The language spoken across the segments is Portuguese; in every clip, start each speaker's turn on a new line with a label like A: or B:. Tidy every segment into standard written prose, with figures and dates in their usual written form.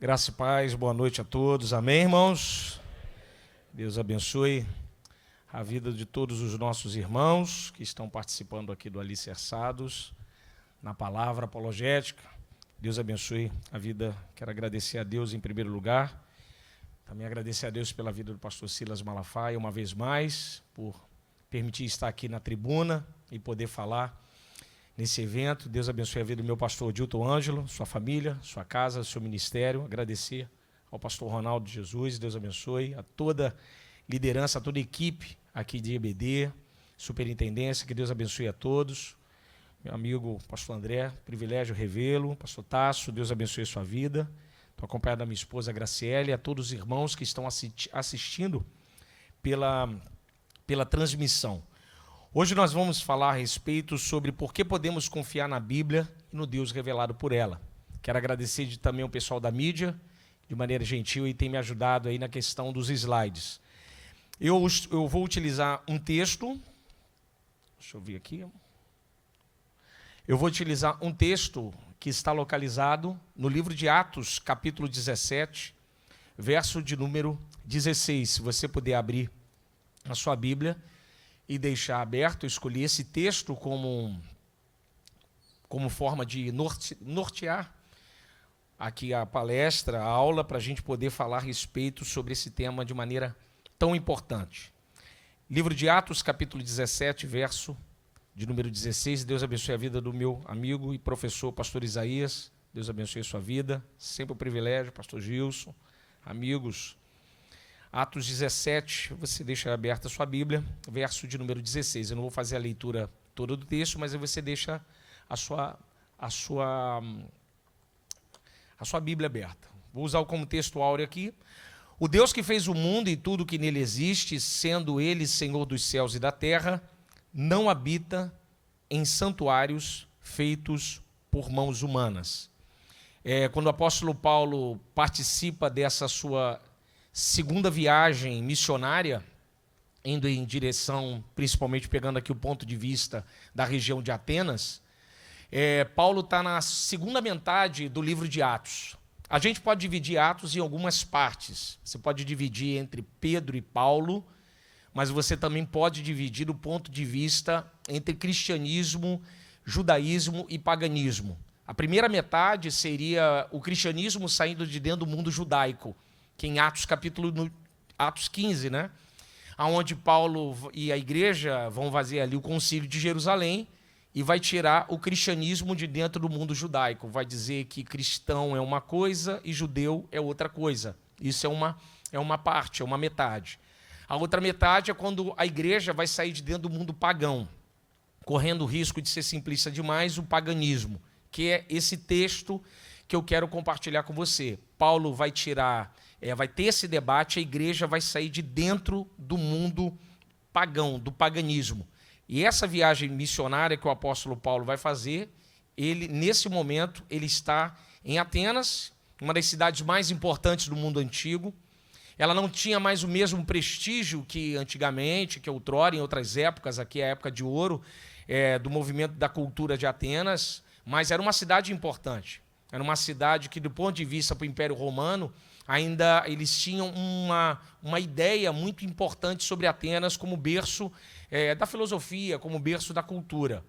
A: Graça e paz, boa noite a todos, amém, irmãos? Deus abençoe a vida de todos os nossos irmãos que estão participando aqui do Alicerçados, na palavra apologética. Deus abençoe a vida, quero agradecer a Deus em primeiro lugar, também agradecer a Deus pela vida do pastor Silas Malafaia, uma vez mais, por permitir estar aqui na tribuna e poder falar nesse evento. Deus abençoe a vida do meu pastor Dilton Ângelo, sua família, sua casa, seu ministério. Agradecer ao pastor Ronaldo Jesus, Deus abençoe, a toda liderança, a toda equipe aqui de EBD, superintendência, que Deus abençoe a todos. Meu amigo pastor André, privilégio revê-lo. Pastor Tasso, Deus abençoe a sua vida. Estou acompanhado da minha esposa Graciele, a todos os irmãos que estão assistindo pela transmissão. Hoje nós vamos falar a respeito sobre por que podemos confiar na Bíblia e no Deus revelado por ela. Quero agradecer também ao pessoal da mídia, de maneira gentil, e tem me ajudado aí na questão dos slides. Eu vou utilizar um texto, deixa eu ver aqui. Eu vou utilizar um texto que está localizado no livro de Atos, capítulo 17, verso de número 16. Se você puder abrir a sua Bíblia e deixar aberto, eu escolhi esse texto como forma de nortear aqui a palestra, a aula, para a gente poder falar a respeito sobre esse tema de maneira tão importante. Livro de Atos, capítulo 17, verso de número 16. Deus abençoe a vida do meu amigo e professor, pastor Isaías. Deus abençoe a sua vida. Sempre um privilégio, pastor Gilson, amigos. Atos 17, você deixa aberta a sua Bíblia, verso de número 16. Eu não vou fazer a leitura toda do texto, mas aí você deixa a sua Bíblia aberta. Vou usar como texto áureo aqui. O Deus que fez o mundo e tudo que nele existe, sendo ele Senhor dos céus e da terra, não habita em santuários feitos por mãos humanas. Quando o apóstolo Paulo participa dessa sua segunda viagem missionária, indo em direção, principalmente pegando aqui o ponto de vista da região de Atenas, Paulo está na segunda metade do livro de Atos. A gente pode dividir Atos em algumas partes. Você pode dividir entre Pedro e Paulo, mas você também pode dividir do ponto de vista entre cristianismo, judaísmo e paganismo. A primeira metade seria o cristianismo saindo de dentro do mundo judaico, que em Atos 15, né? Onde Paulo e a igreja vão fazer ali o concílio de Jerusalém e vai tirar o cristianismo de dentro do mundo judaico. Vai dizer que cristão é uma coisa e judeu é outra coisa. Isso é uma parte, é uma metade. A outra metade é quando a igreja vai sair de dentro do mundo pagão, correndo o risco de ser simplista demais, o paganismo, que é esse texto que eu quero compartilhar com você. Paulo vai ter esse debate, a igreja vai sair de dentro do mundo pagão, do paganismo. E essa viagem missionária que o apóstolo Paulo vai fazer, nesse momento, ele está em Atenas, uma das cidades mais importantes do mundo antigo. Ela não tinha mais o mesmo prestígio que antigamente, que outrora, em outras épocas, aqui é a época de ouro, do movimento da cultura de Atenas, mas era uma cidade importante. Era uma cidade que, do ponto de vista para o Império Romano, ainda eles tinham uma ideia muito importante sobre Atenas como berço da filosofia, como berço da cultura.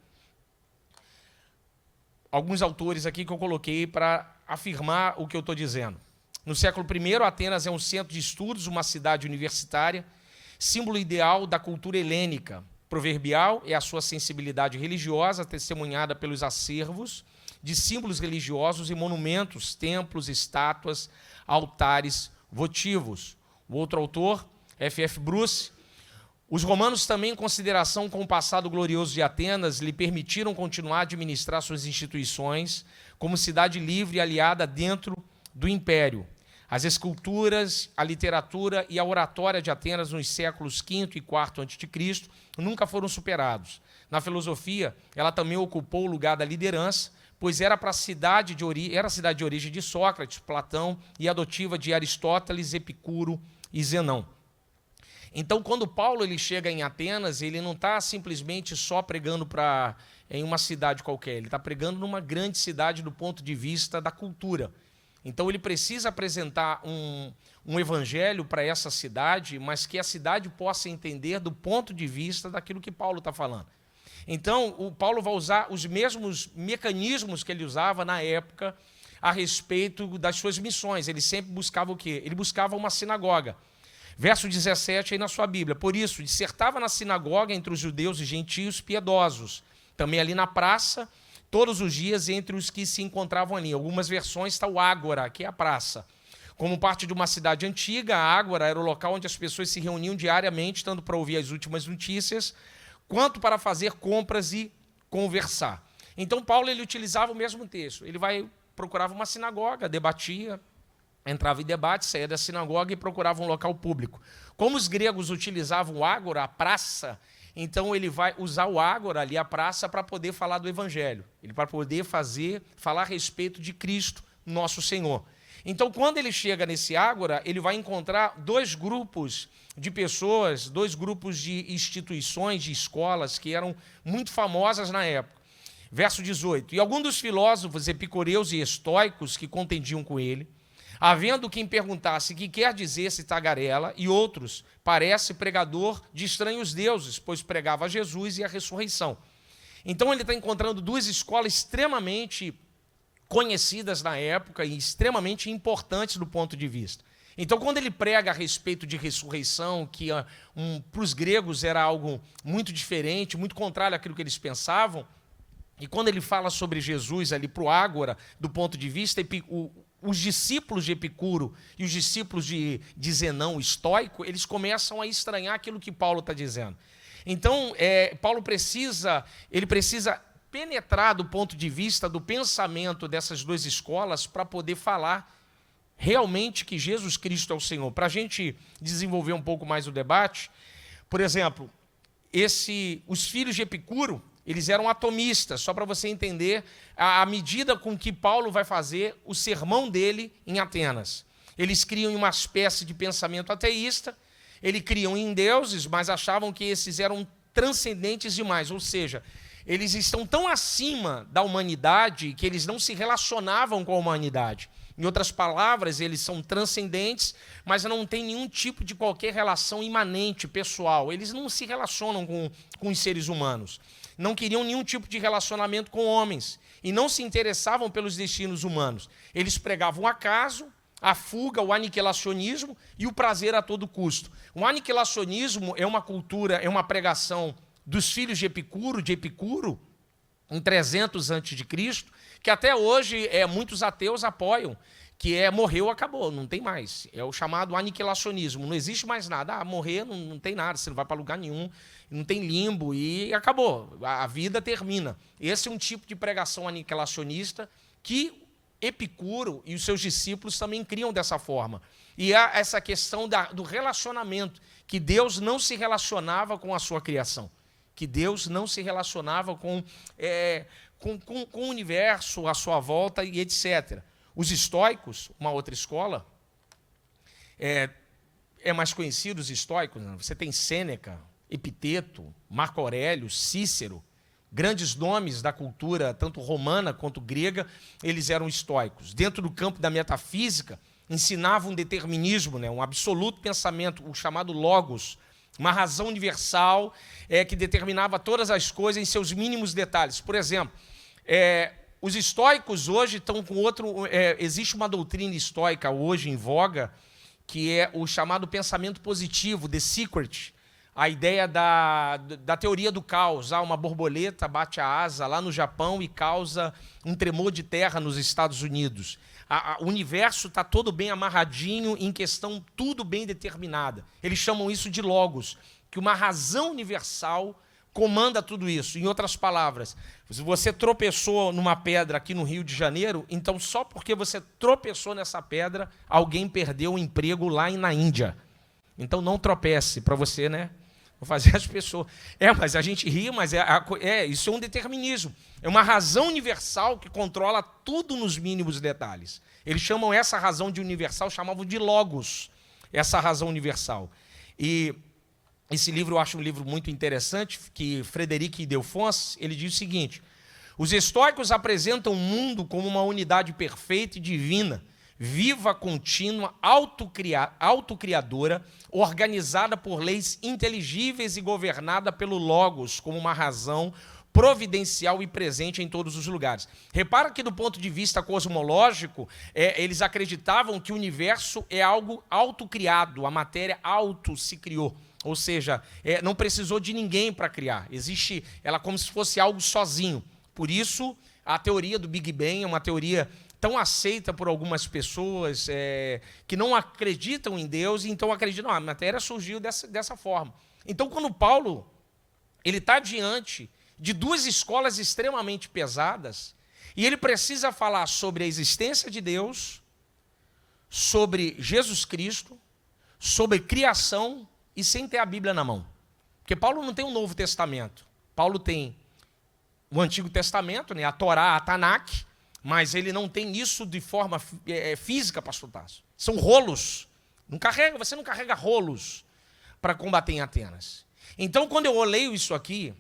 A: Alguns autores aqui que eu coloquei para afirmar o que eu estou dizendo. No século I, Atenas é um centro de estudos, uma cidade universitária, símbolo ideal da cultura helênica. Proverbial é a sua sensibilidade religiosa, testemunhada pelos acervos de símbolos religiosos e monumentos, templos, estátuas, altares votivos. O outro autor, F.F. Bruce, os romanos também, em consideração com o passado glorioso de Atenas, lhe permitiram continuar a administrar suas instituições como cidade livre e aliada dentro do império. As esculturas, a literatura e a oratória de Atenas nos séculos V e IV a.C. nunca foram superados. Na filosofia, ela também ocupou o lugar da liderança, pois era a cidade de origem de Sócrates, Platão e adotiva de Aristóteles, Epicuro e Zenão. Então, quando Paulo ele chega em Atenas, ele não está simplesmente só pregando em uma cidade qualquer, ele está pregando numa grande cidade do ponto de vista da cultura. Então ele precisa apresentar um evangelho para essa cidade, mas que a cidade possa entender do ponto de vista daquilo que Paulo está falando. Então, o Paulo vai usar os mesmos mecanismos que ele usava na época a respeito das suas missões. Ele sempre buscava o quê? Ele buscava uma sinagoga. Verso 17 aí na sua Bíblia. Por isso, dissertava na sinagoga entre os judeus e gentios piedosos. Também ali na praça, todos os dias entre os que se encontravam ali. Em algumas versões está o ágora, que é a praça. Como parte de uma cidade antiga, a ágora era o local onde as pessoas se reuniam diariamente, tanto para ouvir as últimas notícias, quanto para fazer compras e conversar. Então, Paulo ele utilizava o mesmo texto. Ele procurava uma sinagoga, debatia, entrava em debate, saía da sinagoga e procurava um local público. Como os gregos utilizavam o ágora, a praça, então ele vai usar o ágora ali, a praça, para poder falar do evangelho. Ele para poder falar a respeito de Cristo, nosso Senhor. Então, quando ele chega nesse ágora, ele vai encontrar dois grupos de pessoas, dois grupos de instituições, de escolas, que eram muito famosas na época. Verso 18. E alguns dos filósofos epicureus e estoicos que contendiam com ele, havendo quem perguntasse que quer dizer esse tagarela, e outros, parece pregador de estranhos deuses, pois pregava Jesus e a ressurreição. Então, ele está encontrando duas escolas extremamente conhecidas na época e extremamente importantes do ponto de vista. Então, quando ele prega a respeito de ressurreição, que para os gregos era algo muito diferente, muito contrário àquilo que eles pensavam, e quando ele fala sobre Jesus ali para o ágora, do ponto de vista, os discípulos de Epicuro e os discípulos de Zenão, estoico, eles começam a estranhar aquilo que Paulo está dizendo. Então, Paulo precisa penetrar do ponto de vista do pensamento dessas duas escolas para poder falar realmente que Jesus Cristo é o Senhor. Para a gente desenvolver um pouco mais o debate, por exemplo, os filhos de Epicuro, eles eram atomistas, só para você entender a medida com que Paulo vai fazer o sermão dele em Atenas. Eles criam uma espécie de pensamento ateísta, eles criam em deuses, mas achavam que esses eram transcendentes demais, ou seja, eles estão tão acima da humanidade que eles não se relacionavam com a humanidade. Em outras palavras, eles são transcendentes, mas não têm nenhum tipo de qualquer relação imanente, pessoal. Eles não se relacionam com os seres humanos. Não queriam nenhum tipo de relacionamento com homens. E não se interessavam pelos destinos humanos. Eles pregavam o acaso, a fuga, o aniquilacionismo e o prazer a todo custo. O aniquilacionismo é uma cultura, é uma pregação dos filhos de Epicuro, em 300 a.C., que até hoje muitos ateus apoiam, que morreu, acabou, não tem mais. É o chamado aniquilacionismo, não existe mais nada. Morrer não tem nada, você não vai para lugar nenhum, não tem limbo e acabou, a vida termina. Esse é um tipo de pregação aniquilacionista que Epicuro e os seus discípulos também criam dessa forma. E há essa questão do relacionamento, que Deus não se relacionava com a sua criação, que Deus não se relacionava com o universo, à sua volta e etc. Os estoicos, uma outra escola, é mais conhecido os estoicos, né? Você tem Sêneca, Epiteto, Marco Aurélio, Cícero, grandes nomes da cultura, tanto romana quanto grega, eles eram estoicos. Dentro do campo da metafísica, ensinavam um determinismo, né? Um absoluto pensamento, o chamado logos, uma razão universal que determinava todas as coisas em seus mínimos detalhes. Por exemplo, os estoicos hoje estão com existe uma doutrina estoica hoje em voga, que é o chamado pensamento positivo, The Secret, a ideia da teoria do caos. Uma borboleta bate a asa lá no Japão e causa um tremor de terra nos Estados Unidos. O universo está todo bem amarradinho, em questão tudo bem determinada. Eles chamam isso de logos, que uma razão universal comanda tudo isso. Em outras palavras, se você tropeçou numa pedra aqui no Rio de Janeiro, então só porque você tropeçou nessa pedra, alguém perdeu o emprego lá na Índia. Então não tropece, para você, né? Vou fazer as pessoas... mas a gente ri, mas isso é um determinismo. É uma razão universal que controla tudo nos mínimos detalhes. Eles chamam essa razão de universal, chamavam de logos, essa razão universal. E esse livro eu acho um livro muito interessante, que Frederic Delfons, ele diz o seguinte: os estoicos apresentam o mundo como uma unidade perfeita e divina, viva, contínua, autocriadora, organizada por leis inteligíveis e governada pelo Logos como uma razão providencial e presente em todos os lugares. Repara que do ponto de vista cosmológico, eles acreditavam que o universo é algo autocriado, a matéria auto se criou. Ou seja, não precisou de ninguém para criar. Existe ela como se fosse algo sozinho. Por isso, a teoria do Big Bang é uma teoria tão aceita por algumas pessoas que não acreditam em Deus, e então acreditam que a matéria surgiu dessa forma. Então, quando Paulo ele está diante de duas escolas extremamente pesadas, e ele precisa falar sobre a existência de Deus, sobre Jesus Cristo, sobre criação, e sem ter a Bíblia na mão. Porque Paulo não tem um Novo Testamento. Paulo tem o Antigo Testamento, né, a Torá, a Tanakh, mas ele não tem isso de forma física, pastor Tasso. São rolos. Você não carrega rolos para combater em Atenas. Então, quando eu leio isso aqui,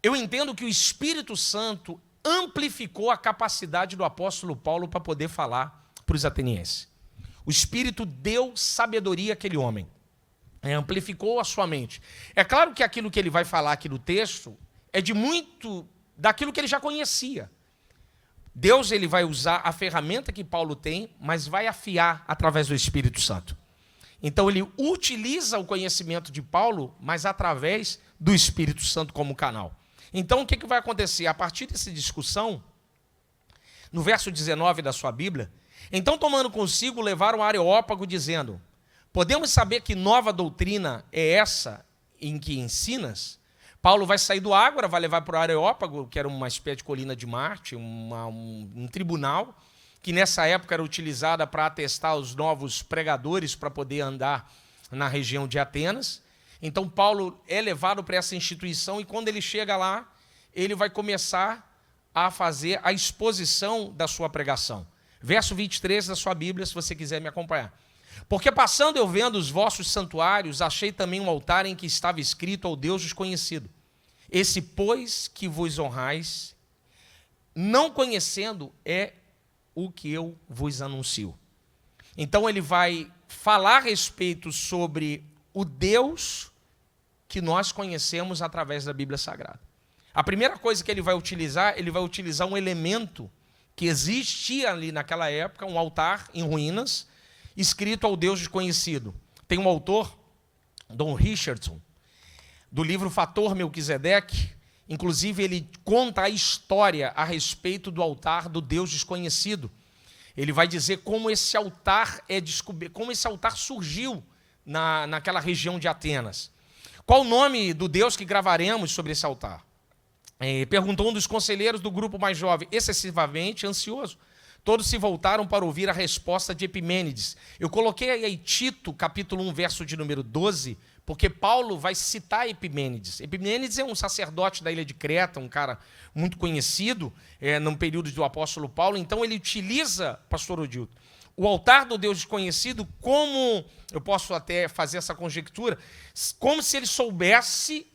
A: eu entendo que o Espírito Santo amplificou a capacidade do apóstolo Paulo para poder falar para os atenienses. O Espírito deu sabedoria àquele homem. Amplificou a sua mente. É claro que aquilo que ele vai falar aqui no texto é de muito daquilo que ele já conhecia. Deus ele vai usar a ferramenta que Paulo tem, mas vai afiar através do Espírito Santo. Então ele utiliza o conhecimento de Paulo, mas através do Espírito Santo como canal. Então, o que vai acontecer? A partir dessa discussão, no verso 19 da sua Bíblia, então, tomando consigo, levaram o Areópago, dizendo: podemos saber que nova doutrina é essa em que ensinas? Paulo vai sair do Ágora, vai levar para o Areópago, que era uma espécie de colina de Marte, um tribunal, que nessa época era utilizada para atestar os novos pregadores para poder andar na região de Atenas. Então, Paulo é levado para essa instituição e, quando ele chega lá, ele vai começar a fazer a exposição da sua pregação. Verso 23 da sua Bíblia, se você quiser me acompanhar. Porque passando eu vendo os vossos santuários, achei também um altar em que estava escrito ao Deus desconhecido. Esse, pois, que vos honrais, não conhecendo, é o que eu vos anuncio. Então, ele vai falar a respeito sobre o Deus que nós conhecemos através da Bíblia Sagrada. A primeira coisa que ele vai utilizar um elemento que existia ali naquela época, um altar em ruínas, escrito ao Deus desconhecido. Tem um autor, Don Richardson, do livro Fator Melquisedeque, inclusive ele conta a história a respeito do altar do Deus desconhecido. Ele vai dizer como esse altar como esse altar surgiu naquela região de Atenas. Qual o nome do Deus que gravaremos sobre esse altar? Perguntou um dos conselheiros do grupo mais jovem, excessivamente ansioso. Todos se voltaram para ouvir a resposta de Epimênides. Eu coloquei aí Tito, capítulo 1, verso de número 12, porque Paulo vai citar Epimênides. Epimênides é um sacerdote da ilha de Creta, um cara muito conhecido no período do apóstolo Paulo. Então ele utiliza, pastor Odilto, o altar do Deus desconhecido, como, eu posso até fazer essa conjectura, como se ele soubesse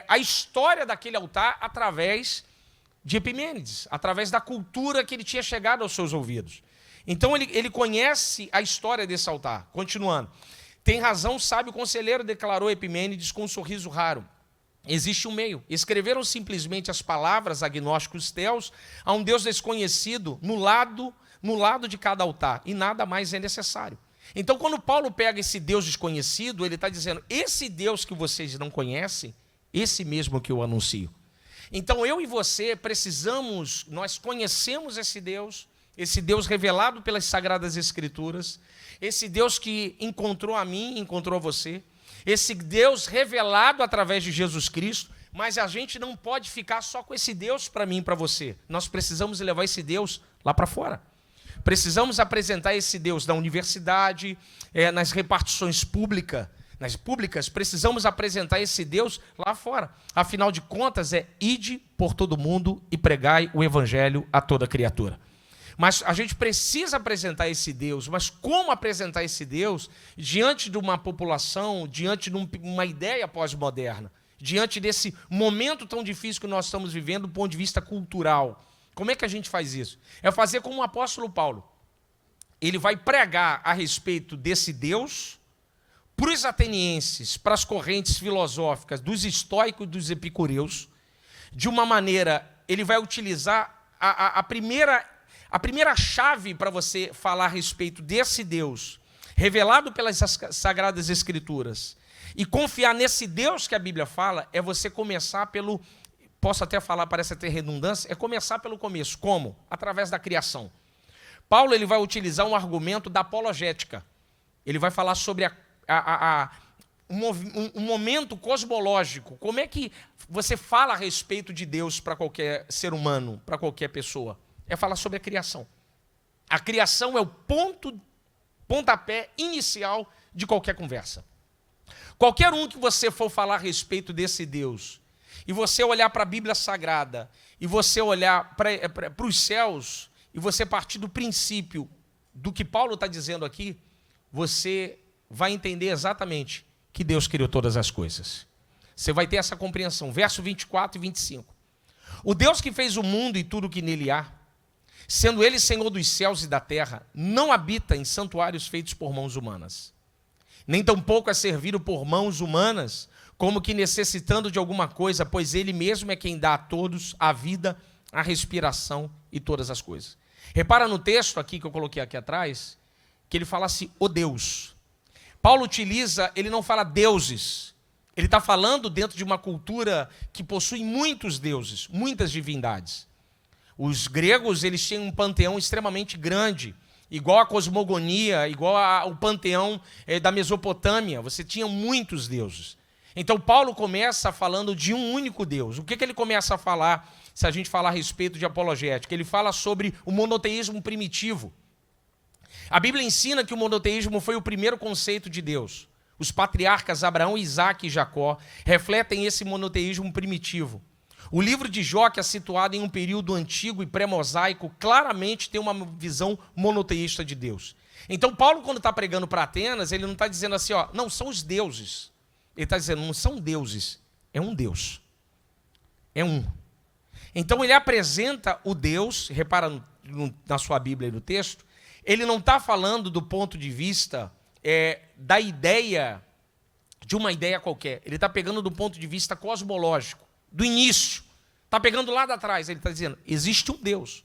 A: a história daquele altar através de Epimênides, através da cultura que ele tinha chegado aos seus ouvidos. Então ele conhece a história desse altar. Continuando. Tem razão, sábio conselheiro, declarou Epimênides com um sorriso raro. Existe um meio. Escreveram simplesmente as palavras agnósticos teus a um Deus desconhecido no lado de cada altar, e nada mais é necessário. Então, quando Paulo pega esse Deus desconhecido, ele está dizendo, esse Deus que vocês não conhecem, esse mesmo que eu anuncio. Então, eu e você nós conhecemos esse Deus revelado pelas Sagradas Escrituras, esse Deus que encontrou a mim, encontrou a você, esse Deus revelado através de Jesus Cristo, mas a gente não pode ficar só com esse Deus para mim e para você. Nós precisamos levar esse Deus lá para fora. Precisamos apresentar esse Deus na universidade, nas repartições públicas, precisamos apresentar esse Deus lá fora. Afinal de contas, ide por todo mundo e pregai o evangelho a toda criatura. Mas a gente precisa apresentar esse Deus. Mas como apresentar esse Deus diante de uma população, diante de uma ideia pós-moderna, diante desse momento tão difícil que nós estamos vivendo do ponto de vista cultural? Como é que a gente faz isso? É fazer como o apóstolo Paulo. ele vai pregar a respeito desse Deus para os atenienses, para as correntes filosóficas dos estoicos e dos epicureus. De uma maneira, ele vai utilizar a primeira chave para você falar a respeito desse Deus, revelado pelas Sagradas Escrituras, e confiar nesse Deus que a Bíblia fala, é você começar pelo, posso até falar, parece até redundância, é começar pelo começo. Como? Através da criação. Paulo ele vai utilizar um argumento da apologética. Ele vai falar sobre um momento cosmológico. Como é que você fala a respeito de Deus para qualquer ser humano, para qualquer pessoa? É falar sobre a criação. A criação é o pontapé inicial de qualquer conversa. Qualquer um que você for falar a respeito desse Deus, e você olhar para a Bíblia Sagrada, e você olhar para os céus, e você partir do princípio do que Paulo está dizendo aqui, você vai entender exatamente que Deus criou todas as coisas. Você vai ter essa compreensão. Verso 24 e 25. O Deus que fez o mundo e tudo que nele há, sendo ele Senhor dos céus e da terra, não habita em santuários feitos por mãos humanas, nem tampouco é servido por mãos humanas, como que necessitando de alguma coisa, pois ele mesmo é quem dá a todos a vida, a respiração e todas as coisas. Repara no texto aqui que eu coloquei aqui atrás, que ele fala assim, o Deus. Paulo utiliza, ele não fala deuses, ele está falando dentro de uma cultura que possui muitos deuses, muitas divindades. Os gregos, eles tinham um panteão extremamente grande, igual a cosmogonia, igual ao panteão da Mesopotâmia, você tinha muitos deuses. Então Paulo começa falando de um único Deus. O que ele começa a falar, se a gente falar a respeito de apologética? Ele fala sobre o monoteísmo primitivo. A Bíblia ensina que o monoteísmo foi o primeiro conceito de Deus. Os patriarcas Abraão, Isaque e Jacó refletem esse monoteísmo primitivo. O livro de Jó, que é situado em um período antigo e pré-mosaico, claramente tem uma visão monoteísta de Deus. Então Paulo, quando está pregando para Atenas, ele não está dizendo assim, ó, não, são os deuses. Ele está dizendo, não são deuses, é um Deus. É um. Então ele apresenta o Deus, repara na sua Bíblia e no texto, ele não está falando do ponto de vista da ideia, de uma ideia qualquer. Ele está pegando do ponto de vista cosmológico, do início. Está pegando lá de trás, ele está dizendo, existe um Deus.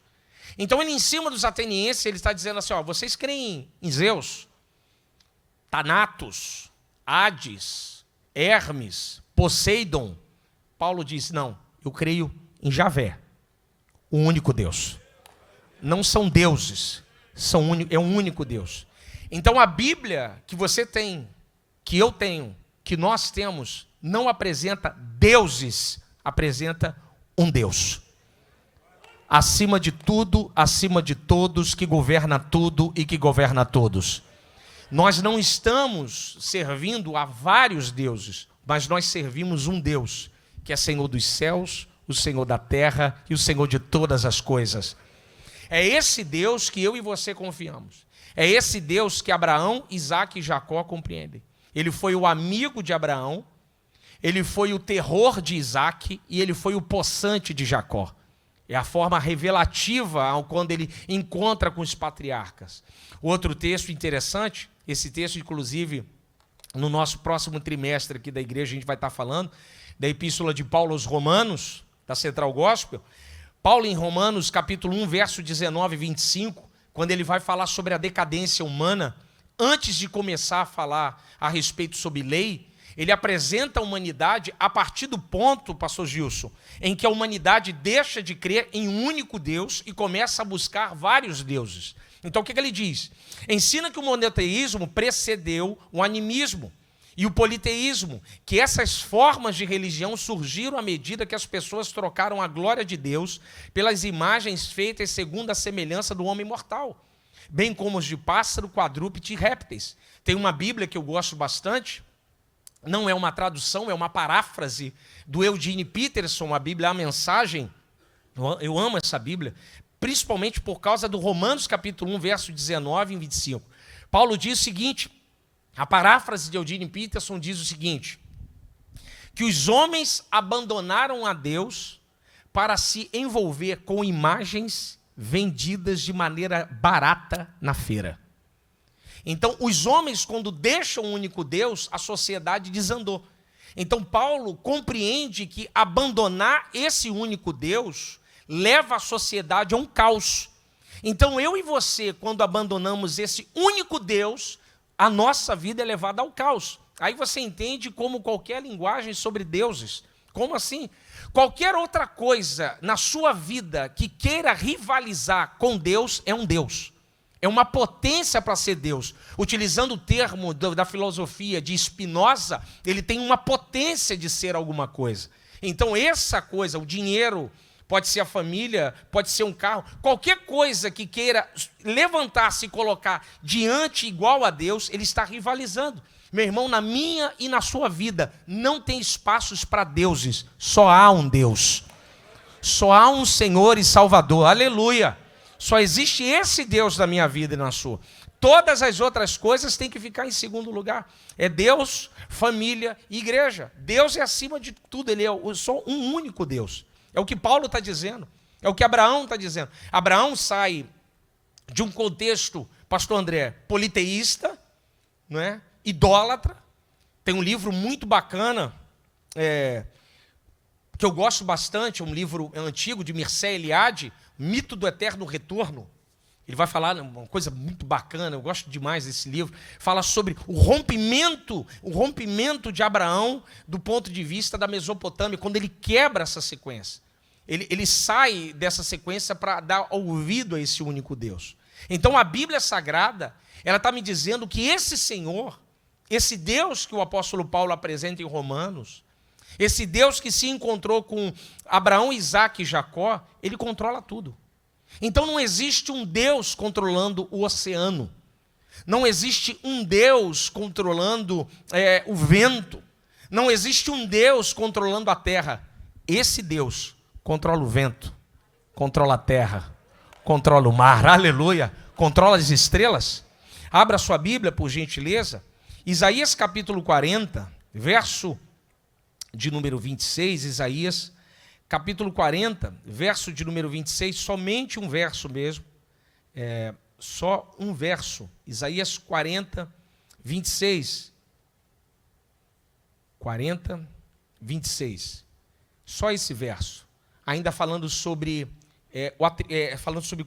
A: Então ele, em cima dos atenienses, ele está dizendo assim, ó, vocês creem em Zeus, Thanatos, Hades, Hermes, Poseidon? Paulo diz, não, eu creio em Javé, o único Deus. Não são deuses, é um único Deus. Então a Bíblia que você tem, que eu tenho, que nós temos, não apresenta deuses, apresenta um Deus. Acima de tudo, acima de todos, que governa tudo e que governa todos. Nós não estamos servindo a vários deuses, mas nós servimos um Deus, que é Senhor dos céus, o Senhor da terra e o Senhor de todas as coisas. É esse Deus que eu e você confiamos. É esse Deus que Abraão, Isaque e Jacó compreendem. Ele foi o amigo de Abraão, ele foi o terror de Isaque e ele foi o possante de Jacó. É a forma revelativa quando ele encontra com os patriarcas. Outro texto interessante, esse texto, inclusive, no nosso próximo trimestre aqui da igreja, a gente vai estar falando da Epístola de Paulo aos Romanos, da Central Gospel. Paulo, em Romanos, capítulo 1, verso 19 e 25, quando ele vai falar sobre a decadência humana, antes de começar a falar a respeito sobre lei, ele apresenta a humanidade a partir do ponto, pastor Gilson, em que a humanidade deixa de crer em um único Deus e começa a buscar vários deuses. Então o que ele diz? Ensina que o monoteísmo precedeu o animismo e o politeísmo, que essas formas de religião surgiram à medida que as pessoas trocaram a glória de Deus pelas imagens feitas segundo a semelhança do homem mortal, bem como os de pássaro, quadrúpede e répteis. Tem uma Bíblia que eu gosto bastante, não é uma tradução, é uma paráfrase do Eugene Peterson, a Bíblia A Mensagem. Eu amo essa Bíblia, principalmente por causa do Romanos capítulo 1, verso 19 e 25. Paulo diz o seguinte, a paráfrase de Eugene Peterson diz o seguinte, que os homens abandonaram a Deus para se envolver com imagens vendidas de maneira barata na feira. Então, os homens, quando deixam o único Deus, a sociedade desandou. Então, Paulo compreende que abandonar esse único Deus leva a sociedade a um caos. Então, eu e você, quando abandonamos esse único Deus, a nossa vida é levada ao caos. Aí você entende como qualquer linguagem sobre deuses. Como assim? Qualquer outra coisa na sua vida que queira rivalizar com Deus é um Deus. É uma potência para ser Deus. Utilizando o termo da filosofia de Spinoza, ele tem uma potência de ser alguma coisa. Então, essa coisa, o dinheiro, pode ser a família, pode ser um carro, qualquer coisa que queira levantar-se e colocar diante igual a Deus, ele está rivalizando. Meu irmão, na minha e na sua vida, não tem espaços para deuses, só há um Deus. Só há um Senhor e Salvador, aleluia. Só existe esse Deus na minha vida e na sua. Todas as outras coisas têm que ficar em segundo lugar. É Deus, família e igreja. Deus é acima de tudo, ele é só um único Deus. É o que Paulo está dizendo, é o que Abraão está dizendo. Abraão sai de um contexto, pastor André, politeísta, não é? Idólatra. Tem um livro muito bacana, que eu gosto bastante, um livro antigo de Mircea Eliade, Mito do Eterno Retorno. Ele vai falar uma coisa muito bacana, eu gosto demais desse livro. Fala sobre o rompimento de Abraão do ponto de vista da Mesopotâmia, quando ele quebra essa sequência. Ele sai dessa sequência para dar ouvido a esse único Deus. Então a Bíblia Sagrada, ela está me dizendo que esse Senhor, esse Deus que o apóstolo Paulo apresenta em Romanos, esse Deus que se encontrou com Abraão, Isaque e Jacó, ele controla tudo. Então não existe um Deus controlando o oceano. Não existe um Deus controlando o vento. Não existe um Deus controlando a terra. Esse Deus controla o vento, controla a terra, controla o mar, aleluia, controla as estrelas. Abra sua Bíblia, por gentileza. Isaías capítulo 40, verso de número 26, Isaías capítulo 40, verso de número 26, somente um verso mesmo, só um verso, Isaías 40, 26, 40, 26, só esse verso, ainda falando sobre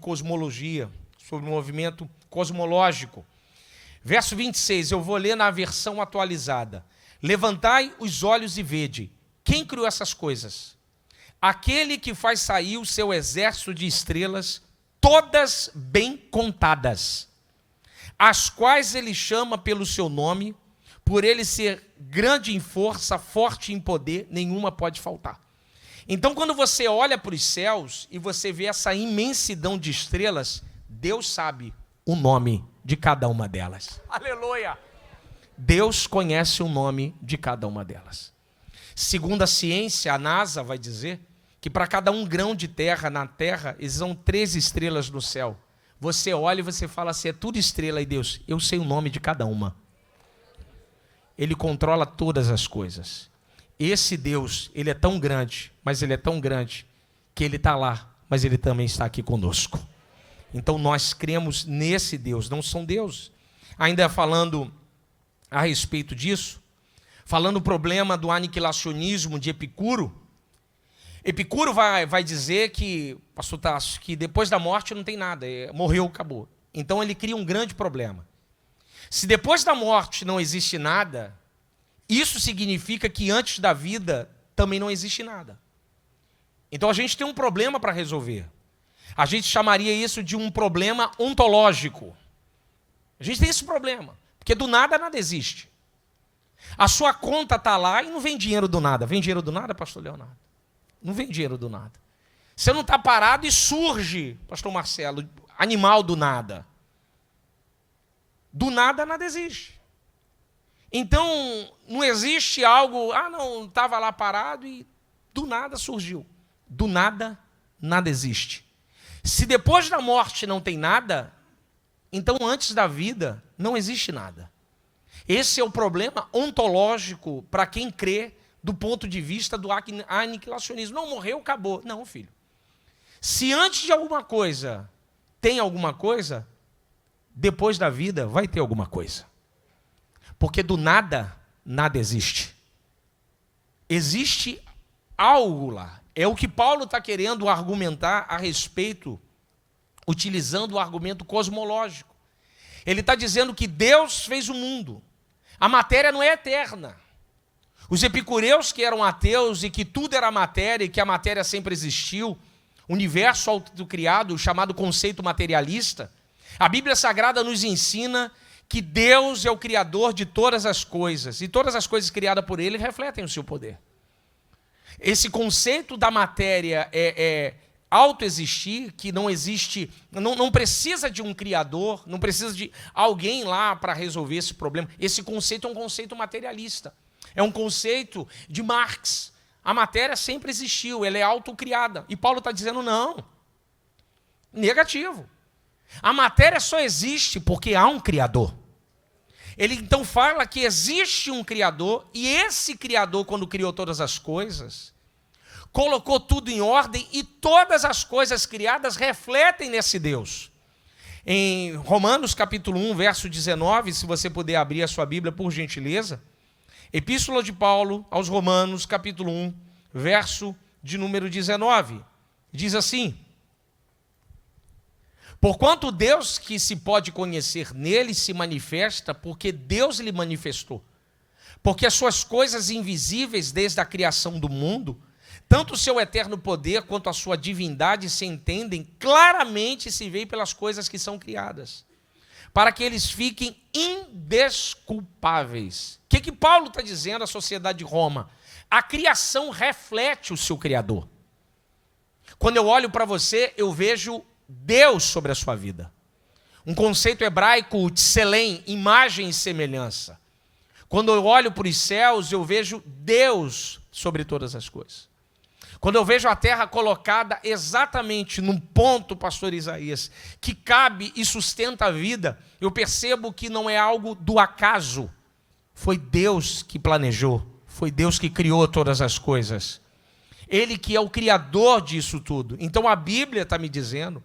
A: cosmologia, sobre o movimento cosmológico. Verso 26, eu vou ler na versão atualizada. Levantai os olhos e vede, quem criou essas coisas? Aquele que faz sair o seu exército de estrelas, todas bem contadas, as quais ele chama pelo seu nome, por ele ser grande em força, forte em poder, nenhuma pode faltar. Então, quando você olha para os céus e você vê essa imensidão de estrelas, Deus sabe o nome de cada uma delas. Aleluia! Deus conhece o nome de cada uma delas. Segundo a ciência, a NASA vai dizer que para cada um grão de terra na terra, existem 13 estrelas no céu. Você olha e você fala assim, é tudo estrela, e Deus, eu sei o nome de cada uma. Ele controla todas as coisas. Esse Deus, ele é tão grande, mas ele é tão grande, que ele está lá, mas ele também está aqui conosco. Então nós cremos nesse Deus, não são deuses. Ainda falando a respeito disso, falando o problema do aniquilacionismo de Epicuro, Epicuro vai dizer que, pastor Tasso, que depois da morte não tem nada, morreu, acabou. Então ele cria um grande problema. Se depois da morte não existe nada, isso significa que antes da vida também não existe nada. Então a gente tem um problema para resolver. A gente chamaria isso de um problema ontológico. A gente tem esse problema, porque do nada nada existe. A sua conta está lá e não vem dinheiro do nada. Vem dinheiro do nada, pastor Leonardo? Não vem dinheiro do nada. Você não está parado e surge, pastor Marcelo, animal do nada. Do nada, nada existe. Então, não existe algo, não, estava lá parado e do nada surgiu. Do nada, nada existe. Se depois da morte não tem nada, então antes da vida não existe nada. Esse é o problema ontológico para quem crê do ponto de vista do aniquilacionismo. Não morreu, acabou. Não, filho. Se antes de alguma coisa tem alguma coisa, depois da vida vai ter alguma coisa. Porque do nada, nada existe. Existe algo lá. É o que Paulo está querendo argumentar a respeito, utilizando o argumento cosmológico. Ele está dizendo que Deus fez o mundo. A matéria não é eterna. Os epicureus, que eram ateus e que tudo era matéria e que a matéria sempre existiu, universo autocriado, chamado conceito materialista, a Bíblia Sagrada nos ensina que Deus é o criador de todas as coisas, e todas as coisas criadas por Ele refletem o seu poder. Esse conceito da matéria é autoexistir, que não existe, não precisa de um criador, não precisa de alguém lá para resolver esse problema. Esse conceito é um conceito materialista, é um conceito de Marx. A matéria sempre existiu, ela é autocriada. E Paulo está dizendo não, negativo. A matéria só existe porque há um Criador. Ele então fala que existe um Criador, e esse Criador, quando criou todas as coisas, colocou tudo em ordem, e todas as coisas criadas refletem nesse Deus. Em Romanos capítulo 1, verso 19, se você puder abrir a sua Bíblia, por gentileza, Epístola de Paulo aos Romanos, capítulo 1, verso de número 19, diz assim: porquanto Deus que se pode conhecer nele se manifesta, porque Deus lhe manifestou. Porque as suas coisas invisíveis desde a criação do mundo, tanto o seu eterno poder quanto a sua divindade se entendem claramente, se veem pelas coisas que são criadas, para que eles fiquem indesculpáveis. O que Paulo está dizendo à sociedade de Roma? A criação reflete o seu Criador. Quando eu olho para você, eu vejo Deus sobre a sua vida. Um conceito hebraico, tselem, imagem e semelhança. Quando eu olho para os céus, eu vejo Deus sobre todas as coisas. Quando eu vejo a terra colocada exatamente num ponto, pastor Isaías, que cabe e sustenta a vida, eu percebo que não é algo do acaso. Foi Deus que planejou, foi Deus que criou todas as coisas. Ele que é o criador disso tudo. Então a Bíblia está me dizendo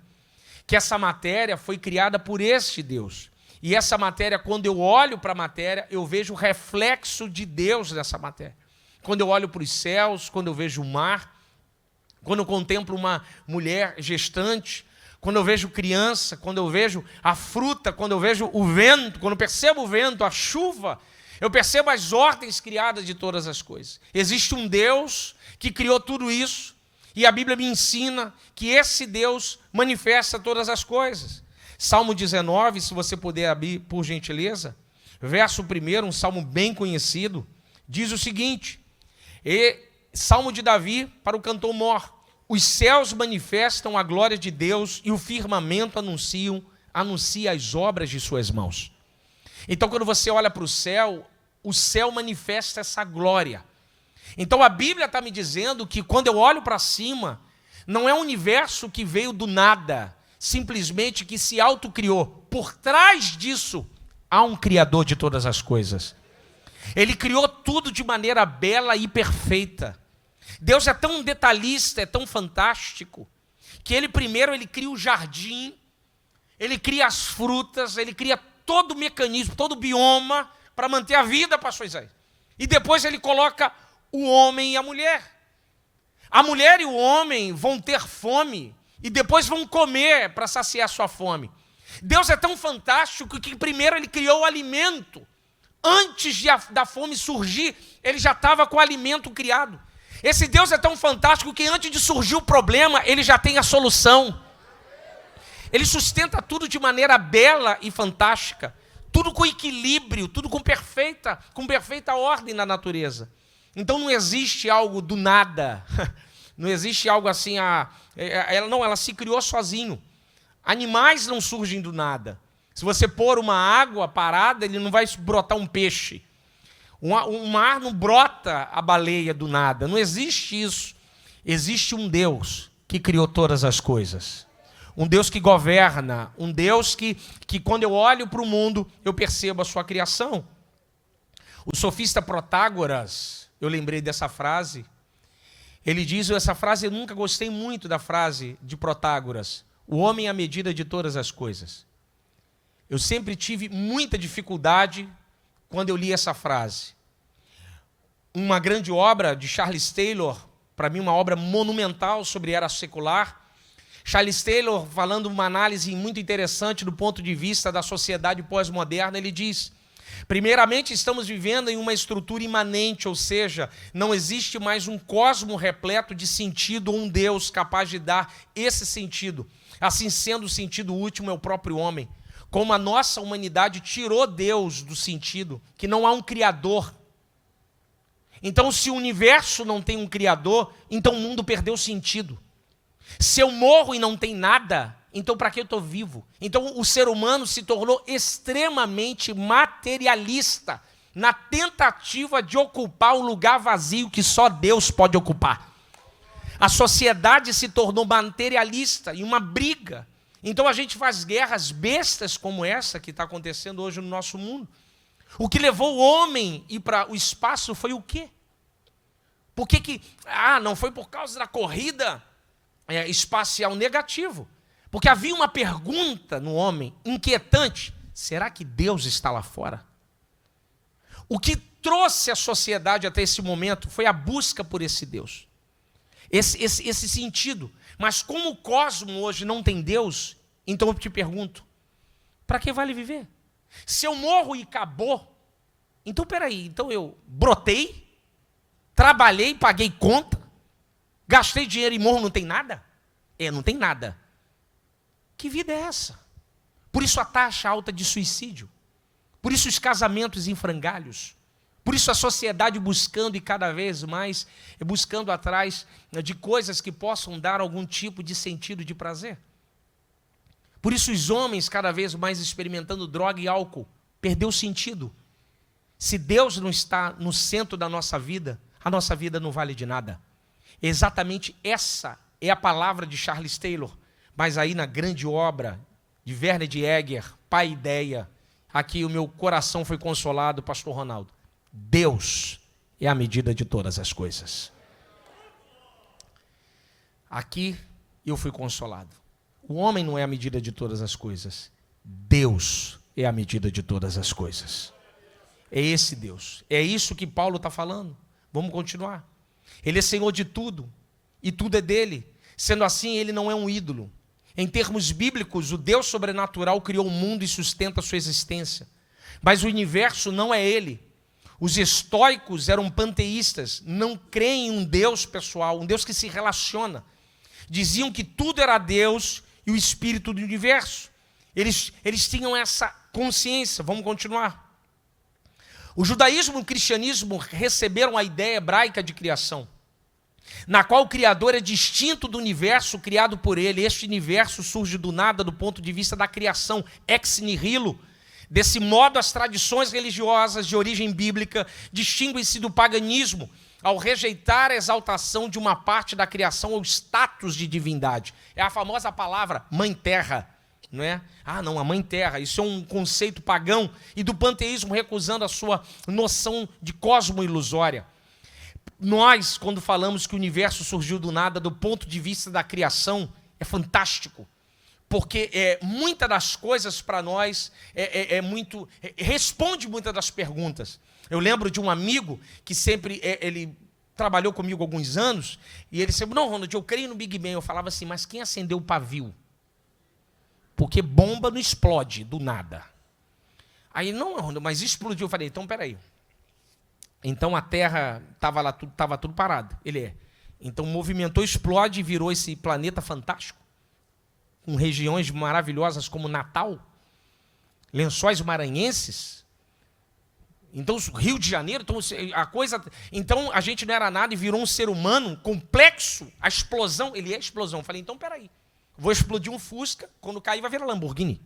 A: que essa matéria foi criada por este Deus. E essa matéria, quando eu olho para a matéria, eu vejo o reflexo de Deus nessa matéria. Quando eu olho para os céus, quando eu vejo o mar, quando eu contemplo uma mulher gestante, quando eu vejo criança, quando eu vejo a fruta, quando eu vejo o vento, quando eu percebo o vento, a chuva, eu percebo as ordens criadas de todas as coisas. Existe um Deus que criou tudo isso, e a Bíblia me ensina que esse Deus manifesta todas as coisas. Salmo 19, se você puder abrir, por gentileza, verso 1, um salmo bem conhecido, diz o seguinte: Salmo de Davi para o cantor mor: os céus manifestam a glória de Deus e o firmamento anuncia as obras de suas mãos. Então, quando você olha para o céu manifesta essa glória. Então, a Bíblia está me dizendo que quando eu olho para cima, não é um universo que veio do nada, simplesmente que se autocriou. Por trás disso, há um Criador de todas as coisas. Ele criou tudo de maneira bela e perfeita. Deus é tão detalhista, é tão fantástico, que ele cria o jardim, ele cria as frutas, ele cria todo o mecanismo, todo o bioma para manter a vida, pastor Isaías. E depois ele coloca o homem e a mulher. A mulher e o homem vão ter fome e depois vão comer para saciar sua fome. Deus é tão fantástico que primeiro ele criou o alimento. Antes da fome surgir, ele já estava com o alimento criado. Esse Deus é tão fantástico que antes de surgir o problema, ele já tem a solução. Ele sustenta tudo de maneira bela e fantástica. Tudo com equilíbrio, tudo com perfeita ordem na natureza. Então não existe algo do nada. Não existe algo assim, ela se criou sozinho. Animais não surgem do nada. Se você pôr uma água parada, ele não vai brotar um peixe. O mar não brota a baleia do nada. Não existe isso. Existe um Deus que criou todas as coisas. Um Deus que governa. Um Deus que quando eu olho para o mundo, eu percebo a sua criação. O sofista Protágoras, eu lembrei dessa frase. Ele diz, essa frase eu nunca gostei muito da frase de Protágoras: o homem é a medida de todas as coisas. Eu sempre tive muita dificuldade quando eu li essa frase. Uma grande obra de Charles Taylor, para mim uma obra monumental sobre era secular. Charles Taylor, falando uma análise muito interessante do ponto de vista da sociedade pós-moderna, ele diz: primeiramente, estamos vivendo em uma estrutura imanente, ou seja, não existe mais um cosmo repleto de sentido ou um Deus capaz de dar esse sentido. Assim sendo, o sentido último é o próprio homem. Como a nossa humanidade tirou Deus do sentido, que não há um Criador. Então, se o universo não tem um Criador, então o mundo perdeu sentido. Se eu morro e não tem nada, então para que eu estou vivo? Então o ser humano se tornou extremamente materialista na tentativa de ocupar o lugar vazio que só Deus pode ocupar. A sociedade se tornou materialista e uma briga. Então a gente faz guerras bestas como essa que está acontecendo hoje no nosso mundo. O que levou o homem a ir para o espaço foi o quê? Por que não foi por causa da corrida espacial? Negativo. Porque havia uma pergunta no homem inquietante: será que Deus está lá fora? O que trouxe a sociedade até esse momento foi a busca por esse Deus. Esse sentido. Mas como o cosmo hoje não tem Deus, então eu te pergunto, para que vale viver? Se eu morro e acabou, então peraí, então eu brotei, trabalhei, paguei conta, gastei dinheiro e morro, não tem nada? Não tem nada. Que vida é essa? Por isso a taxa alta de suicídio, por isso os casamentos em frangalhos, por isso a sociedade buscando e cada vez mais buscando atrás de coisas que possam dar algum tipo de sentido de prazer. Por isso os homens cada vez mais experimentando droga e álcool. Perdeu o sentido. Se Deus não está no centro da nossa vida, a nossa vida não vale de nada. Exatamente essa é a palavra de Charles Taylor. Mas aí na grande obra de Werner de Egger, Paideia, aqui o meu coração foi consolado, pastor Ronaldo. Deus é a medida de todas as coisas. Aqui eu fui consolado. O homem não é a medida de todas as coisas. Deus é a medida de todas as coisas. É esse Deus. É isso que Paulo está falando. Vamos continuar. Ele é Senhor de tudo e tudo é dele. Sendo assim, ele não é um ídolo. Em termos bíblicos, o Deus sobrenatural criou o mundo e sustenta a sua existência. Mas o universo não é ele. Os estoicos eram panteístas, não creem em um Deus pessoal, um Deus que se relaciona. Diziam que tudo era Deus e o espírito do universo. Eles tinham essa consciência. Vamos continuar. O judaísmo e o cristianismo receberam a ideia hebraica de criação, na qual o Criador é distinto do universo criado por ele. Este universo surge do nada do ponto de vista da criação, ex nihilo. Desse modo, as tradições religiosas de origem bíblica distinguem-se do paganismo ao rejeitar a exaltação de uma parte da criação ao status de divindade. É a famosa palavra mãe terra, não é? A mãe terra, isso é um conceito pagão, e do panteísmo recusando a sua noção de cosmo ilusória. Nós, quando falamos que o universo surgiu do nada, do ponto de vista da criação, é fantástico. Porque muitas das coisas para nós responde muitas das perguntas. Eu lembro de um amigo que sempre, ele trabalhou comigo há alguns anos, e ele sempre, não, Ronald, eu creio no Big Bang. Eu falava assim, mas quem acendeu o pavio? Porque bomba não explode do nada. Aí, não, Ronald, mas explodiu. Eu falei, então, peraí. Então a Terra estava tudo parado. Então movimentou, explode e virou esse planeta fantástico, com regiões maravilhosas como Natal, Lençóis Maranhenses. Então, Rio de Janeiro, então a gente não era nada e virou um ser humano complexo. A explosão, ele é explosão. Eu falei, então peraí, vou explodir um Fusca, quando cair vai virar Lamborghini.